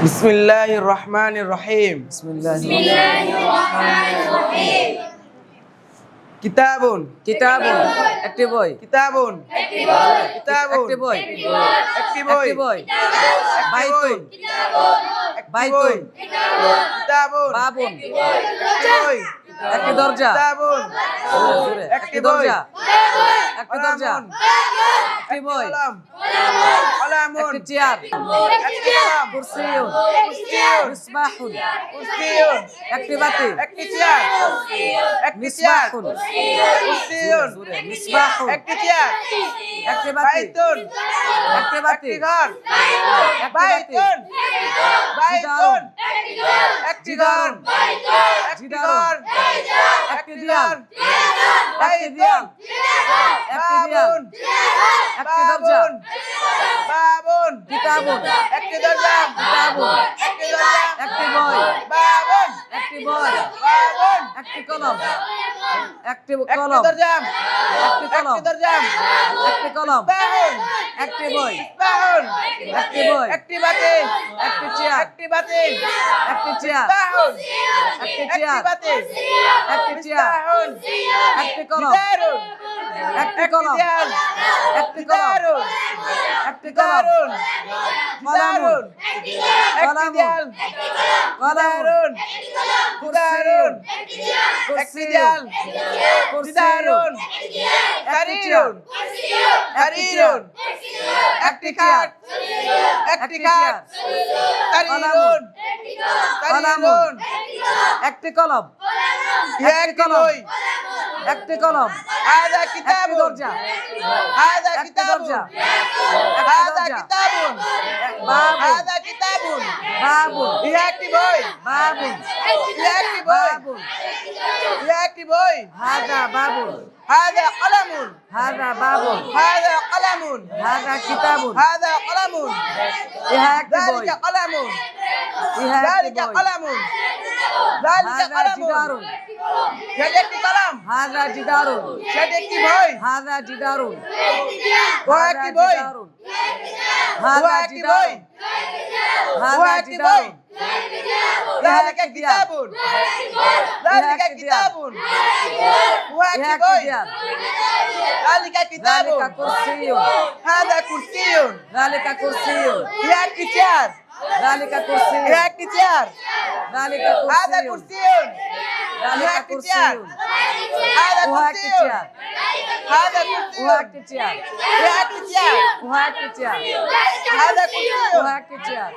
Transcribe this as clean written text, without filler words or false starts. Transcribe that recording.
বিসমিল্লাহির রহমানির রহিম। কিতাবুন কিতাবুন একটি বই, কিতাবুন কিতাবুন একটি বই, একটি বই একটি বই, বাইতুন একটি বাইতুন, বই কিতাবুন বাবুন একটি বই একটি দরজা, কিতাবুন জোরে, একটি একটি বই দরজা, একটি দরজা, কলামুন একটি বই, কলম কলামুন একটি চেয়ার, একটি কলম কুরসিয়ুন, কুরসিয়ুন মিসবাহুন কুরসিয়ুন একটি বাতি, একটি চেয়ার একটি চেয়ার মিসবাহুন কুরসিয়ুন জোরে, মিসবাহুন একটি চেয়ার একটি বাতি, বাইতুন একটি বাতি, একটি ঘর একটি বাতি, বাইতুন বাইতুন একটি ঘর জিদারুন, একটি ঘর একটি দেয়াল, একটি বাইতুন দেয়াল, একটি দেয়াল, বাবুন একটি দরজা, বাবুন কিতাবুন একটি দরজা কিতাবুন একটি দরজা একটি বই, বাবুন একটি বই, বাবুন একটি কলম, একটি একটি কলম, দরজা একটি কলম, একটি দরজা একটি কলম, বাবুন একটি বই, বাবুন একটি বই, একটি বাতি একটি চেয়ার, একটি বাতি একটি চেয়ার, বাবুন একটি একটি চেয়ার, বাতি একটি চেয়ার, বাবুন একটি কলম, দারুন একটি কলম, দেয়াল একটি কলম, দারুন একটি কলম, দারুন কলামুন, দারুন একটি দেয়াল কলামুন, দারুন দারুন একটি দেয়াল দারুন কারিরুন কারিরুন একটি খাট একটি খাট কারিরুন কারিরুন একটি কলম, একটি বই একটি কলম, هذا একটি كتاب দরজা, هذا একটি كتاب দরজা, একটি هذا দরজা, كتاب বাবুন, هذا كتاب বাবুন, ইহা একটি বই বাবুন, ইহা একটি বই বাবুন, ইহা একটি বই হাদা বাবুন, هذا قلم হাদা বাবুন, هذا قلم হাদা কিতাবুন, هذا قلم ইহা একটি বই, ذلك قلم ইহা ذلك একটি বই, قلم ذلك হাদা قلم জিদারুন, সেটি একটি কলম হাদা জিদারুন, সেটি একটি বই হাদা জিদারুন, ও একটি বই জিদারুন, ও হাদা একটি বই জিদারুন, ও হাদা একটি বই জিদারুন, ذلك একটি দেয়াল, كتاب ذلك একটি দেয়াল, كتاب هو ইহা একটি একটি বই দেয়াল, ذلك كتاب ذلك কুরসিয়ুন, هذا كرسي ذلك কুরসিয়ুন, هي একটি চেয়ার ذلك কুরসিয়ুন, هي একটি চেয়ার ذلك هذا কুরসিয়ুন, كرسي هي ذلك একটি চেয়ার কুরসিয়ুন, هذا উহা كرسي একটি চেয়ার, هذا كرسي উহা একটি চেয়ার, هي একটি চেয়ার উহা একটি চেয়ার, هذا كرسي উহা একটি চেয়ার।